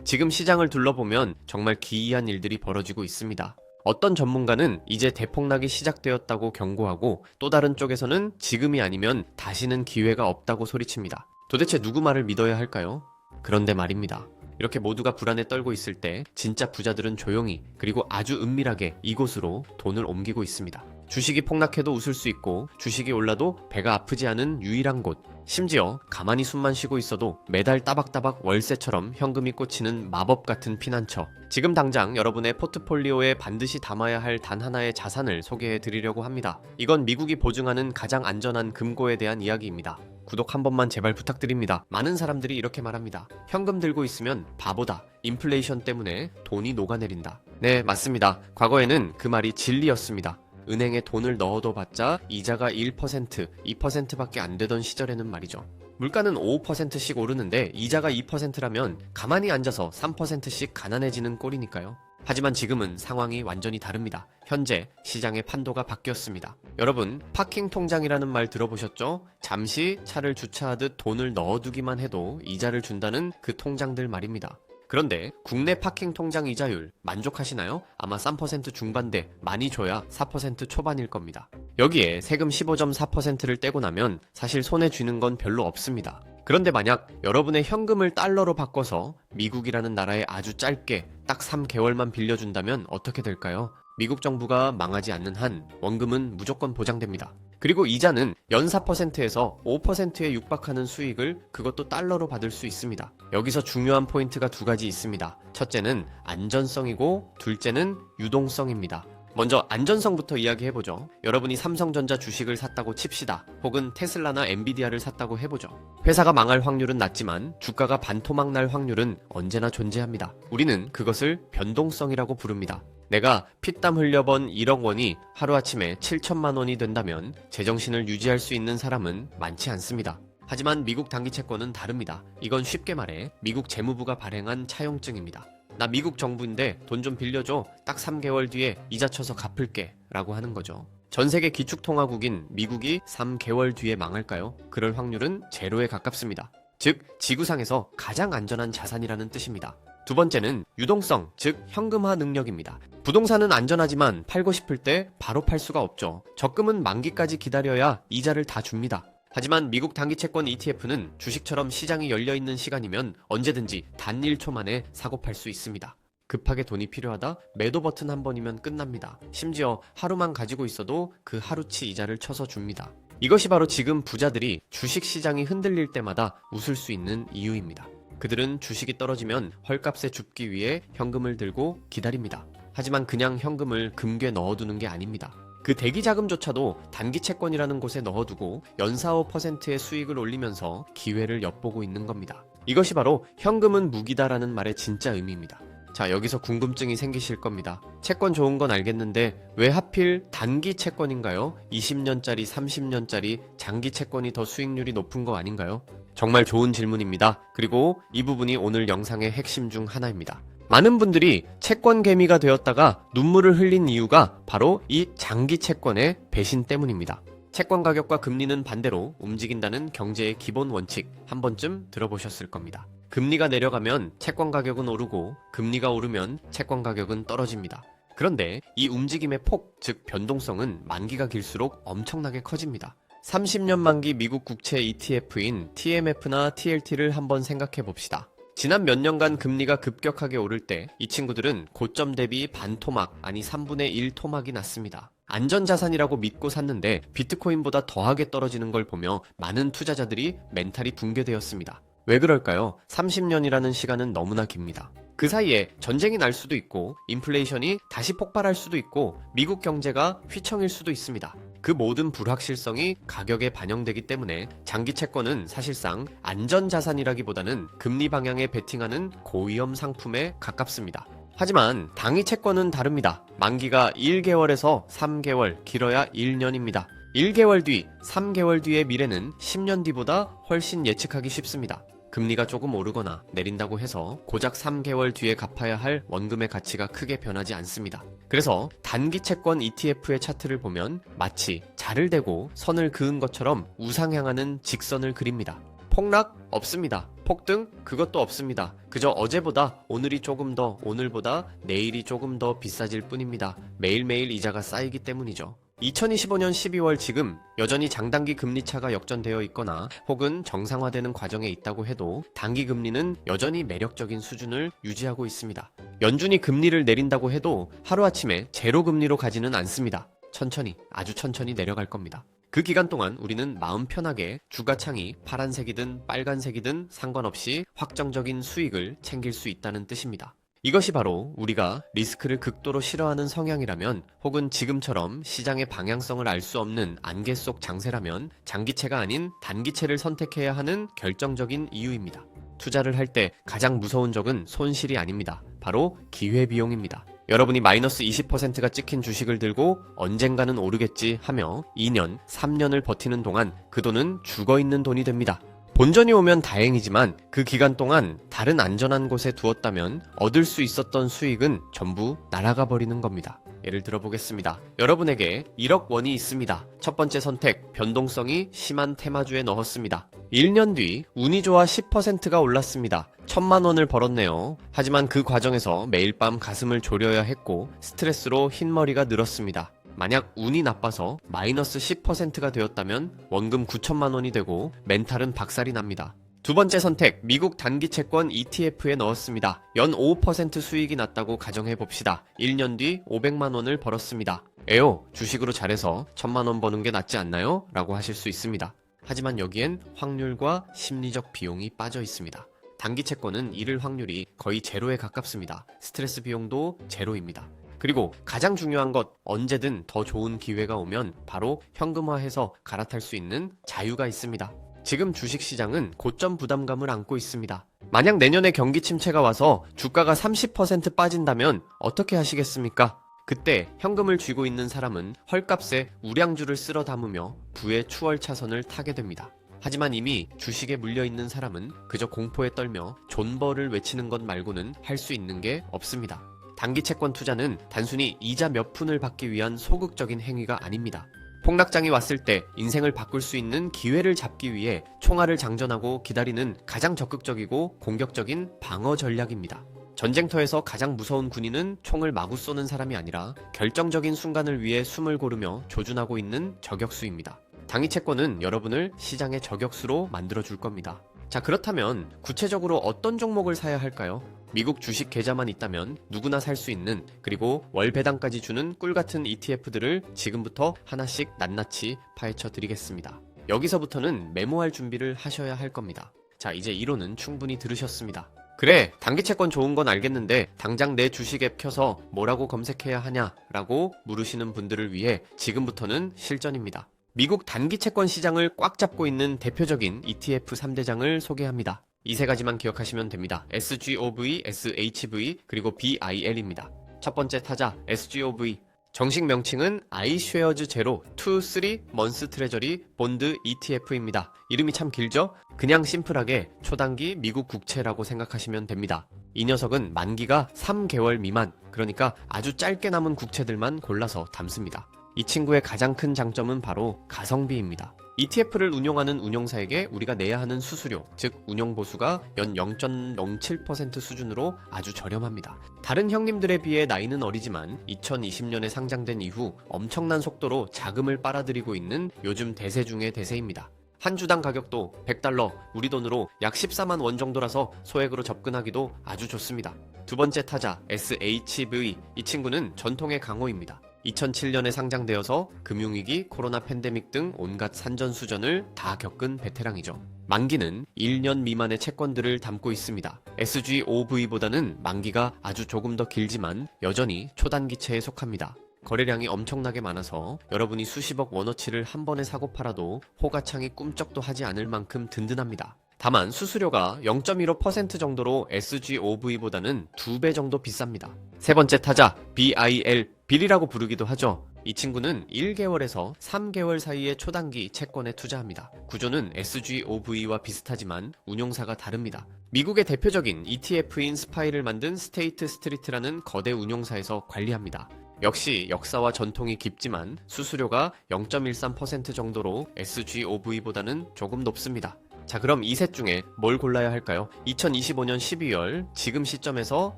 지금 시장을 둘러보면 정말 기이한 일들이 벌어지고 있습니다. 어떤 전문가는 이제 대폭락이 시작되었다고 경고하고 또 다른 쪽에서는 지금이 아니면 다시는 기회가 없다고 소리칩니다. 도대체 누구 말을 믿어야 할까요? 그런데 말입니다. 이렇게 모두가 불안에 떨고 있을 때 진짜 부자들은 조용히 그리고 아주 은밀하게 이곳으로 돈을 옮기고 있습니다. 주식이 폭락해도 웃을 수 있고 주식이 올라도 배가 아프지 않은 유일한 곳, 심지어 가만히 숨만 쉬고 있어도 매달 따박따박 월세처럼 현금이 꽂히는 마법 같은 피난처. 지금 당장 여러분의 포트폴리오에 반드시 담아야 할 단 하나의 자산을 소개해 드리려고 합니다. 이건 미국이 보증하는 가장 안전한 금고에 대한 이야기입니다. 구독 한 번만 제발 부탁드립니다. 많은 사람들이 이렇게 말합니다. 현금 들고 있으면 바보다. 인플레이션 때문에 돈이 녹아내린다. 네, 맞습니다. 과거에는 그 말이 진리였습니다. 은행에 돈을 넣어도 봤자 이자가 1%, 2%밖에 안 되던 시절에는 말이죠. 물가는 5%씩 오르는데 이자가 2%라면 가만히 앉아서 3%씩 가난해지는 꼴이니까요. 하지만 지금은 상황이 완전히 다릅니다. 현재 시장의 판도가 바뀌었습니다. 여러분, 파킹 통장이라는 말 들어보셨죠? 잠시 차를 주차하듯 돈을 넣어두기만 해도 이자를 준다는 그 통장들 말입니다. 그런데 국내 파킹 통장 이자율 만족하시나요? 아마 3% 중반대, 많이 줘야 4% 초반일 겁니다. 여기에 세금 15.4%를 떼고 나면 사실 손에 쥐는 건 별로 없습니다. 그런데 만약 여러분의 현금을 달러로 바꿔서 미국이라는 나라에 아주 짧게 딱 3개월만 빌려준다면 어떻게 될까요? 미국 정부가 망하지 않는 한 원금은 무조건 보장됩니다. 그리고 이자는 연 4%에서 5%에 육박하는 수익을 그것도 달러로 받을 수 있습니다. 여기서 중요한 포인트가 두 가지 있습니다. 첫째는 안전성이고 둘째는 유동성입니다. 먼저 안전성부터 이야기해보죠. 여러분이 삼성전자 주식을 샀다고 칩시다. 혹은 테슬라나 엔비디아를 샀다고 해보죠. 회사가 망할 확률은 낮지만 주가가 반토막 날 확률은 언제나 존재합니다. 우리는 그것을 변동성이라고 부릅니다. 내가 피땀 흘려번 1억 원이 하루아침에 7천만 원이 된다면 제정신을 유지할 수 있는 사람은 많지 않습니다. 하지만 미국 단기 채권은 다릅니다. 이건 쉽게 말해 미국 재무부가 발행한 차용증입니다. 나 미국 정부인데 돈 좀 빌려줘. 딱 3개월 뒤에 이자 쳐서 갚을게 라고 하는 거죠. 전세계 기축통화국인 미국이 3개월 뒤에 망할까요? 그럴 확률은 제로에 가깝습니다. 즉 지구상에서 가장 안전한 자산이라는 뜻입니다. 두 번째는 유동성, 즉 현금화 능력입니다. 부동산은 안전하지만 팔고 싶을 때 바로 팔 수가 없죠. 적금은 만기까지 기다려야 이자를 다 줍니다. 하지만 미국 단기 채권 ETF는 주식처럼 시장이 열려있는 시간이면 언제든지 단 1초 만에 사고 팔 수 있습니다. 급하게 돈이 필요하다? 매도 버튼 한 번이면 끝납니다. 심지어 하루만 가지고 있어도 그 하루치 이자를 쳐서 줍니다. 이것이 바로 지금 부자들이 주식 시장이 흔들릴 때마다 웃을 수 있는 이유입니다. 그들은 주식이 떨어지면 헐값에 줍기 위해 현금을 들고 기다립니다. 하지만 그냥 현금을 금괴 넣어두는 게 아닙니다. 그 대기 자금조차도 단기 채권이라는 곳에 넣어두고 연 4, 5%의 수익을 올리면서 기회를 엿보고 있는 겁니다. 이것이 바로 현금은 무기다라는 말의 진짜 의미입니다. 자, 여기서 궁금증이 생기실 겁니다. 채권 좋은 건 알겠는데 왜 하필 단기 채권인가요? 20년짜리, 30년짜리 장기 채권이 더 수익률이 높은 거 아닌가요? 정말 좋은 질문입니다. 그리고 이 부분이 오늘 영상의 핵심 중 하나입니다. 많은 분들이 채권 개미가 되었다가 눈물을 흘린 이유가 바로 이 장기 채권의 배신 때문입니다. 채권 가격과 금리는 반대로 움직인다는 경제의 기본 원칙 한 번쯤 들어보셨을 겁니다. 금리가 내려가면 채권 가격은 오르고 금리가 오르면 채권 가격은 떨어집니다. 그런데 이 움직임의 폭, 즉 변동성은 만기가 길수록 엄청나게 커집니다. 30년 만기 미국 국채 ETF인 TMF나 TLT를 한번 생각해 봅시다. 지난 몇 년간 금리가 급격하게 오를 때 이 친구들은 고점 대비 반토막, 아니 3분의 1 토막이 났습니다. 안전자산이라고 믿고 샀는데 비트코인보다 더하게 떨어지는 걸 보며 많은 투자자들이 멘탈이 붕괴되었습니다. 왜 그럴까요? 30년이라는 시간은 너무나 깁니다. 그 사이에 전쟁이 날 수도 있고 인플레이션이 다시 폭발할 수도 있고 미국 경제가 휘청일 수도 있습니다. 그 모든 불확실성이 가격에 반영되기 때문에 장기 채권은 사실상 안전자산이라기보다는 금리 방향에 베팅하는 고위험 상품에 가깝습니다. 하지만 당위 채권은 다릅니다. 만기가 1개월에서 3개월, 길어야 1년입니다. 1개월 뒤, 3개월 뒤의 미래는 10년 뒤보다 훨씬 예측하기 쉽습니다. 금리가 조금 오르거나 내린다고 해서 고작 3개월 뒤에 갚아야 할 원금의 가치가 크게 변하지 않습니다. 그래서 단기 채권 ETF의 차트를 보면 마치 자를 대고 선을 그은 것처럼 우상향하는 직선을 그립니다. 폭락? 없습니다. 폭등? 그것도 없습니다. 그저 어제보다 오늘이 조금 더, 오늘보다 내일이 조금 더 비싸질 뿐입니다. 매일매일 이자가 쌓이기 때문이죠. 2025년 12월 지금 여전히 장단기 금리차가 역전되어 있거나 혹은 정상화되는 과정에 있다고 해도 단기 금리는 여전히 매력적인 수준을 유지하고 있습니다. 연준이 금리를 내린다고 해도 하루아침에 제로 금리로 가지는 않습니다. 천천히, 아주 천천히 내려갈 겁니다. 그 기간 동안 우리는 마음 편하게 주가창이 파란색이든 빨간색이든 상관없이 확정적인 수익을 챙길 수 있다는 뜻입니다. 이것이 바로 우리가 리스크를 극도로 싫어하는 성향이라면, 혹은 지금처럼 시장의 방향성을 알 수 없는 안개 속 장세라면 장기채가 아닌 단기채를 선택해야 하는 결정적인 이유입니다. 투자를 할 때 가장 무서운 적은 손실이 아닙니다. 바로 기회비용입니다. 여러분이 마이너스 20%가 찍힌 주식을 들고 언젠가는 오르겠지 하며 2년, 3년을 버티는 동안 그 돈은 죽어있는 돈이 됩니다. 본전이 오면 다행이지만 그 기간 동안 다른 안전한 곳에 두었다면 얻을 수 있었던 수익은 전부 날아가 버리는 겁니다. 예를 들어 보겠습니다. 여러분에게 1억 원이 있습니다. 첫 번째 선택, 변동성이 심한 테마주에 넣었습니다. 1년 뒤 운이 좋아 10%가 올랐습니다. 1,000만 원을 벌었네요. 하지만 그 과정에서 매일 밤 가슴을 졸여야 했고 스트레스로 흰머리가 늘었습니다. 만약 운이 나빠서 마이너스 10%가 되었다면 원금 9천만 원이 되고 멘탈은 박살이 납니다. 두 번째 선택, 미국 단기 채권 ETF에 넣었습니다. 연 5% 수익이 났다고 가정해 봅시다. 1년 뒤 500만 원을 벌었습니다. 에요, 주식으로 잘해서 1,000만 원 버는 게 낫지 않나요? 라고 하실 수 있습니다. 하지만 여기엔 확률과 심리적 비용이 빠져 있습니다. 단기 채권은 잃을 확률이 거의 제로에 가깝습니다. 스트레스 비용도 제로입니다. 그리고 가장 중요한 것, 언제든 더 좋은 기회가 오면 바로 현금화해서 갈아탈 수 있는 자유가 있습니다. 지금 주식시장은 고점 부담감을 안고 있습니다. 만약 내년에 경기 침체가 와서 주가가 30% 빠진다면 어떻게 하시겠습니까? 그때 현금을 쥐고 있는 사람은 헐값에 우량주를 쓸어 담으며 부의 추월 차선을 타게 됩니다. 하지만 이미 주식에 물려있는 사람은 그저 공포에 떨며 존버를 외치는 것 말고는 할 수 있는 게 없습니다. 단기 채권 투자는 단순히 이자 몇 푼을 받기 위한 소극적인 행위가 아닙니다. 폭락장이 왔을 때 인생을 바꿀 수 있는 기회를 잡기 위해 총알을 장전하고 기다리는 가장 적극적이고 공격적인 방어 전략입니다. 전쟁터에서 가장 무서운 군인은 총을 마구 쏘는 사람이 아니라 결정적인 순간을 위해 숨을 고르며 조준하고 있는 저격수입니다. 단기 채권은 여러분을 시장의 저격수로 만들어줄 겁니다. 자, 그렇다면 구체적으로 어떤 종목을 사야 할까요? 미국 주식 계좌만 있다면 누구나 살 수 있는, 그리고 월 배당까지 주는 꿀같은 ETF들을 지금부터 하나씩 낱낱이 파헤쳐 드리겠습니다. 여기서부터는 메모할 준비를 하셔야 할 겁니다. 자, 이제 이론은 충분히 들으셨습니다. 그래, 단기 채권 좋은 건 알겠는데 당장 내 주식 앱 켜서 뭐라고 검색해야 하냐? 라고 물으시는 분들을 위해 지금부터는 실전입니다. 미국 단기 채권 시장을 꽉 잡고 있는 대표적인 ETF 3대장을 소개합니다. 이 세 가지만 기억하시면 됩니다. SGOV, SHV, 그리고 BIL입니다. 첫 번째 타자 SGOV. 정식 명칭은 iShares Zero 2, 3 Months Treasury Bond ETF입니다. 이름이 참 길죠? 그냥 심플하게 초단기 미국 국채라고 생각하시면 됩니다. 이 녀석은 만기가 3개월 미만, 그러니까 아주 짧게 남은 국채들만 골라서 담습니다. 이 친구의 가장 큰 장점은 바로 가성비입니다. ETF를 운용하는 운용사에게 우리가 내야 하는 수수료, 즉 운용보수가 연 0.07% 수준으로 아주 저렴합니다. 다른 형님들에 비해 나이는 어리지만 2020년에 상장된 이후 엄청난 속도로 자금을 빨아들이고 있는 요즘 대세 중의 대세입니다. 한 주당 가격도 $100, 우리 돈으로 약 14만 원 정도라서 소액으로 접근하기도 아주 좋습니다. 두 번째 타자 SHV. 이 친구는 전통의 강호입니다. 2007년에 상장되어서 금융위기, 코로나 팬데믹 등 온갖 산전수전을 다 겪은 베테랑이죠. 만기는 1년 미만의 채권들을 담고 있습니다. SGOV보다는 만기가 아주 조금 더 길지만 여전히 초단기채에 속합니다. 거래량이 엄청나게 많아서 여러분이 수십억 원어치를 한 번에 사고 팔아도 호가창이 꿈쩍도 하지 않을 만큼 든든합니다. 다만 수수료가 0.15% 정도로 SGOV보다는 2배 정도 비쌉니다. 세 번째 타자 BIL, 빌이라고 부르기도 하죠. 이 친구는 1개월에서 3개월 사이의 초단기 채권에 투자합니다. 구조는 SGOV와 비슷하지만 운용사가 다릅니다. 미국의 대표적인 ETF인 스파이를 만든 스테이트 스트리트라는 거대 운용사에서 관리합니다. 역시 역사와 전통이 깊지만 수수료가 0.13% 정도로 SGOV보다는 조금 높습니다. 자, 그럼 이 셋 중에 뭘 골라야 할까요? 2025년 12월 지금 시점에서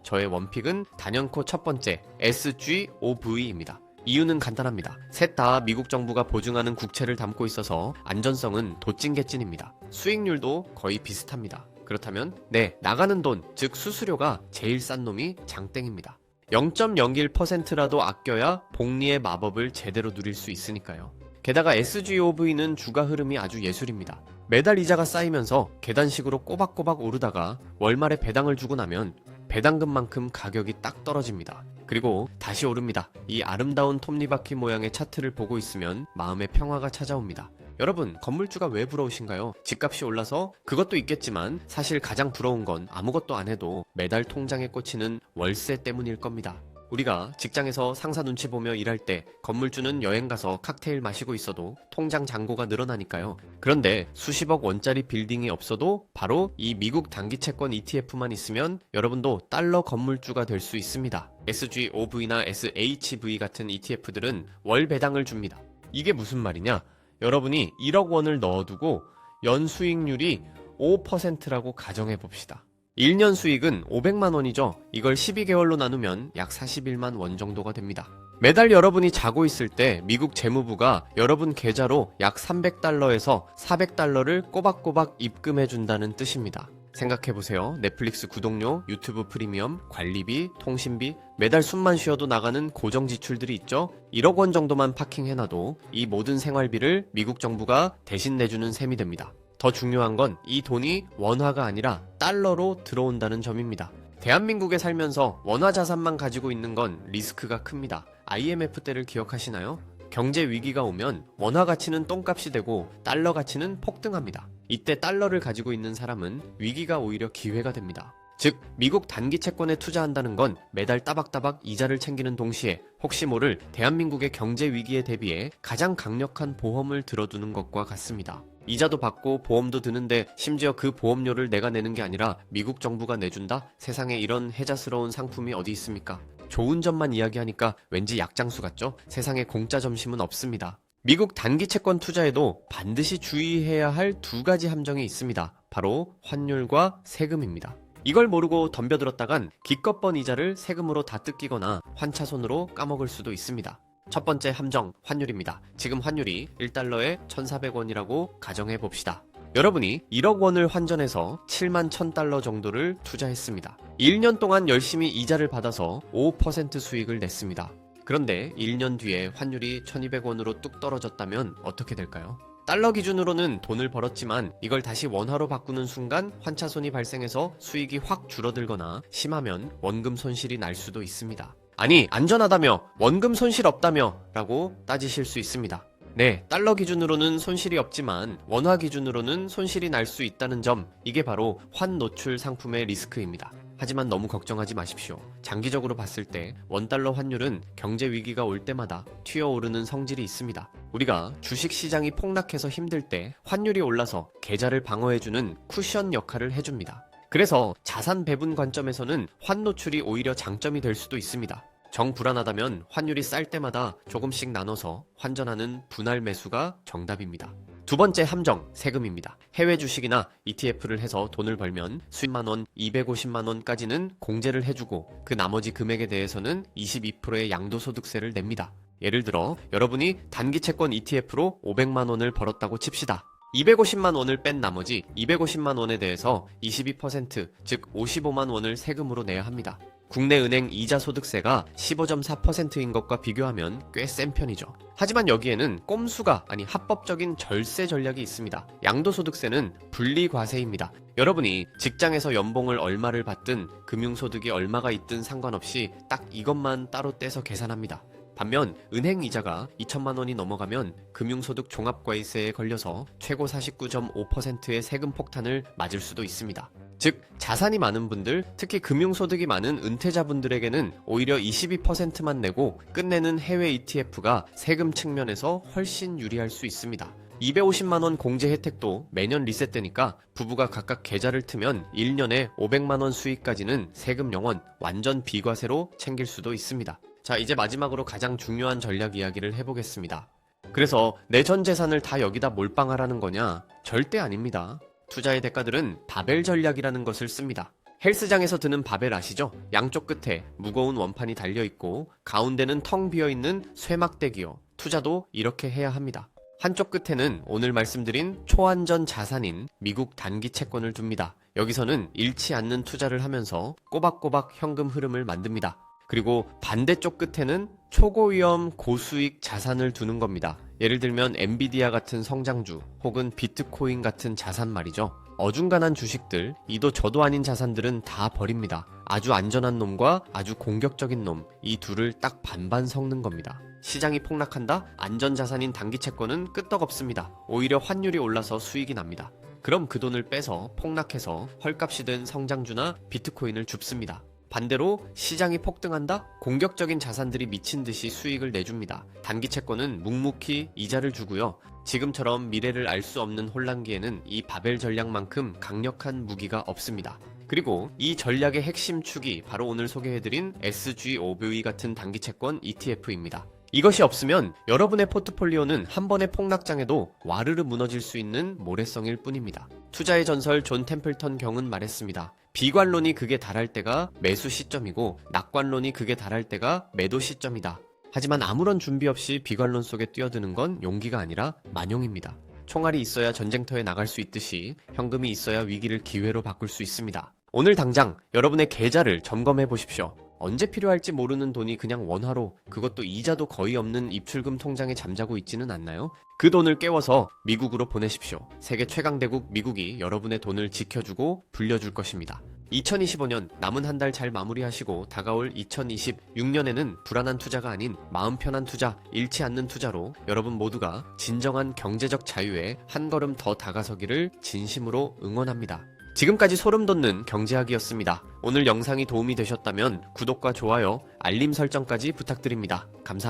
저의 원픽은 단연코 첫 번째 SGOV입니다. 이유는 간단합니다. 셋 다 미국 정부가 보증하는 국채를 담고 있어서 안전성은 도찐개찐입니다. 수익률도 거의 비슷합니다. 그렇다면 네, 나가는 돈, 즉 수수료가 제일 싼 놈이 장땡입니다. 0.01%라도 아껴야 복리의 마법을 제대로 누릴 수 있으니까요. 게다가 SGOV는 주가 흐름이 아주 예술입니다. 매달 이자가 쌓이면서 계단식으로 꼬박꼬박 오르다가 월말에 배당을 주고 나면 배당금만큼 가격이 딱 떨어집니다. 그리고 다시 오릅니다. 이 아름다운 톱니바퀴 모양의 차트를 보고 있으면 마음의 평화가 찾아옵니다. 여러분, 건물주가 왜 부러우신가요? 집값이 올라서 그것도 있겠지만 사실 가장 부러운 건 아무것도 안 해도 매달 통장에 꽂히는 월세 때문일 겁니다. 우리가 직장에서 상사 눈치 보며 일할 때 건물주는 여행 가서 칵테일 마시고 있어도 통장 잔고가 늘어나니까요. 그런데 수십억 원짜리 빌딩이 없어도 바로 이 미국 단기 채권 ETF만 있으면 여러분도 달러 건물주가 될 수 있습니다. SGOV나 SHV 같은 ETF들은 월 배당을 줍니다. 이게 무슨 말이냐? 여러분이 1억 원을 넣어두고 연 수익률이 5%라고 가정해 봅시다. 1년 수익은 500만 원이죠. 이걸 12개월로 나누면 약 41만 원 정도가 됩니다. 매달 여러분이 자고 있을 때 미국 재무부가 여러분 계좌로 약 300달러에서 400달러를 꼬박꼬박 입금해 준다는 뜻입니다. 생각해보세요. 넷플릭스 구독료, 유튜브 프리미엄, 관리비, 통신비, 매달 숨만 쉬어도 나가는 고정 지출들이 있죠. 1억 원 정도만 파킹해놔도 이 모든 생활비를 미국 정부가 대신 내주는 셈이 됩니다. 더 중요한 건 이 돈이 원화가 아니라 달러로 들어온다는 점입니다. 대한민국에 살면서 원화 자산만 가지고 있는 건 리스크가 큽니다. IMF 때를 기억하시나요? 경제 위기가 오면 원화 가치는 똥값이 되고 달러 가치는 폭등합니다. 이때 달러를 가지고 있는 사람은 위기가 오히려 기회가 됩니다. 즉, 미국 단기 채권에 투자한다는 건 매달 따박따박 이자를 챙기는 동시에 혹시 모를 대한민국의 경제 위기에 대비해 가장 강력한 보험을 들어두는 것과 같습니다. 이자도 받고 보험도 드는데 심지어 그 보험료를 내가 내는 게 아니라 미국 정부가 내준다? 세상에 이런 혜자스러운 상품이 어디 있습니까? 좋은 점만 이야기하니까 왠지 약장수 같죠? 세상에 공짜 점심은 없습니다. 미국 단기 채권 투자에도 반드시 주의해야 할 두 가지 함정이 있습니다. 바로 환율과 세금입니다. 이걸 모르고 덤벼들었다간 기껏 번 이자를 세금으로 다 뜯기거나 환차손으로 까먹을 수도 있습니다. 첫 번째 함정, 환율입니다. 지금 환율이 1달러에 1,400원이라고 가정해 봅시다. 여러분이 1억 원을 환전해서 7만 1,000달러 정도를 투자했습니다. 1년 동안 열심히 이자를 받아서 5% 수익을 냈습니다. 그런데 1년 뒤에 환율이 1,200원으로 뚝 떨어졌다면 어떻게 될까요? 달러 기준으로는 돈을 벌었지만 이걸 다시 원화로 바꾸는 순간 환차손이 발생해서 수익이 확 줄어들거나 심하면 원금 손실이 날 수도 있습니다. 아니, 안전하다며, 원금 손실 없다며 라고 따지실 수 있습니다. 네, 달러 기준으로는 손실이 없지만 원화 기준으로는 손실이 날 수 있다는 점, 이게 바로 환노출 상품의 리스크입니다. 하지만 너무 걱정하지 마십시오. 장기적으로 봤을 때 원달러 환율은 경제 위기가 올 때마다 튀어오르는 성질이 있습니다. 우리가 주식시장이 폭락해서 힘들 때 환율이 올라서 계좌를 방어해주는 쿠션 역할을 해줍니다. 그래서 자산 배분 관점에서는 환노출이 오히려 장점이 될 수도 있습니다. 정 불안하다면 환율이 쌀 때마다 조금씩 나눠서 환전하는 분할 매수가 정답입니다. 두 번째 함정, 세금입니다. 해외 주식이나 ETF를 해서 돈을 벌면 수십만 원, 250만 원까지는 공제를 해주고 그 나머지 금액에 대해서는 22%의 양도소득세를 냅니다. 예를 들어 여러분이 단기 채권 ETF로 500만 원을 벌었다고 칩시다. 250만 원을 뺀 나머지 250만 원에 대해서 22%, 즉 55만 원을 세금으로 내야 합니다. 국내 은행 이자 소득세가 15.4%인 것과 비교하면 꽤 센 편이죠. 하지만 여기에는 꼼수가 아니 합법적인 절세 전략이 있습니다. 양도소득세는 분리과세입니다. 여러분이 직장에서 연봉을 얼마를 받든 금융소득이 얼마가 있든 상관없이 딱 이것만 따로 떼서 계산합니다. 반면 은행 이자가 2천만 원이 넘어가면 금융소득 종합과세에 걸려서 최고 49.5%의 세금 폭탄을 맞을 수도 있습니다. 즉 자산이 많은 분들, 특히 금융소득이 많은 은퇴자분들에게는 오히려 22%만 내고 끝내는 해외 ETF가 세금 측면에서 훨씬 유리할 수 있습니다. 250만원 공제 혜택도 매년 리셋되니까 부부가 각각 계좌를 트면 1년에 500만원 수익까지는 세금 영원, 완전 비과세로 챙길 수도 있습니다. 자, 이제 마지막으로 가장 중요한 전략 이야기를 해보겠습니다. 그래서 내 전 재산을 다 여기다 몰빵하라는 거냐? 절대 아닙니다. 투자의 대가들은 바벨 전략이라는 것을 씁니다. 헬스장에서 드는 바벨 아시죠? 양쪽 끝에 무거운 원판이 달려있고 가운데는 텅 비어있는 쇠막대기요. 투자도 이렇게 해야 합니다. 한쪽 끝에는 오늘 말씀드린 초안전 자산인 미국 단기 채권을 둡니다. 여기서는 잃지 않는 투자를 하면서 꼬박꼬박 현금 흐름을 만듭니다. 그리고 반대쪽 끝에는 초고위험 고수익 자산을 두는 겁니다. 예를 들면 엔비디아 같은 성장주 혹은 비트코인 같은 자산 말이죠. 어중간한 주식들, 이도 저도 아닌 자산들은 다 버립니다. 아주 안전한 놈과 아주 공격적인 놈, 이 둘을 딱 반반 섞는 겁니다. 시장이 폭락한다? 안전자산인 단기채권은 끄떡없습니다. 오히려 환율이 올라서 수익이 납니다. 그럼 그 돈을 빼서 폭락해서 헐값이 된 성장주나 비트코인을 줍습니다. 반대로 시장이 폭등한다? 공격적인 자산들이 미친 듯이 수익을 내줍니다. 단기채권은 묵묵히 이자를 주고요. 지금처럼 미래를 알 수 없는 혼란기에는 이 바벨 전략만큼 강력한 무기가 없습니다. 그리고 이 전략의 핵심 축이 바로 오늘 소개해드린 SGOV 같은 단기채권 ETF입니다. 이것이 없으면 여러분의 포트폴리오는 한 번의 폭락장에도 와르르 무너질 수 있는 모래성일 뿐입니다. 투자의 전설 존 템플턴 경은 말했습니다. 비관론이 극에 달할 때가 매수 시점이고 낙관론이 극에 달할 때가 매도 시점이다. 하지만 아무런 준비 없이 비관론 속에 뛰어드는 건 용기가 아니라 만용입니다. 총알이 있어야 전쟁터에 나갈 수 있듯이 현금이 있어야 위기를 기회로 바꿀 수 있습니다. 오늘 당장 여러분의 계좌를 점검해 보십시오. 언제 필요할지 모르는 돈이 그냥 원화로, 그것도 이자도 거의 없는 입출금 통장에 잠자고 있지는 않나요? 그 돈을 깨워서 미국으로 보내십시오. 세계 최강대국 미국이 여러분의 돈을 지켜주고 불려줄 것입니다. 2025년 남은 한 달 잘 마무리하시고 다가올 2026년에는 불안한 투자가 아닌 마음 편한 투자, 잃지 않는 투자로 여러분 모두가 진정한 경제적 자유에 한 걸음 더 다가서기를 진심으로 응원합니다. 지금까지 소름 돋는 경제학이었습니다. 오늘 영상이 도움이 되셨다면 구독과 좋아요, 알림 설정까지 부탁드립니다. 감사합니다.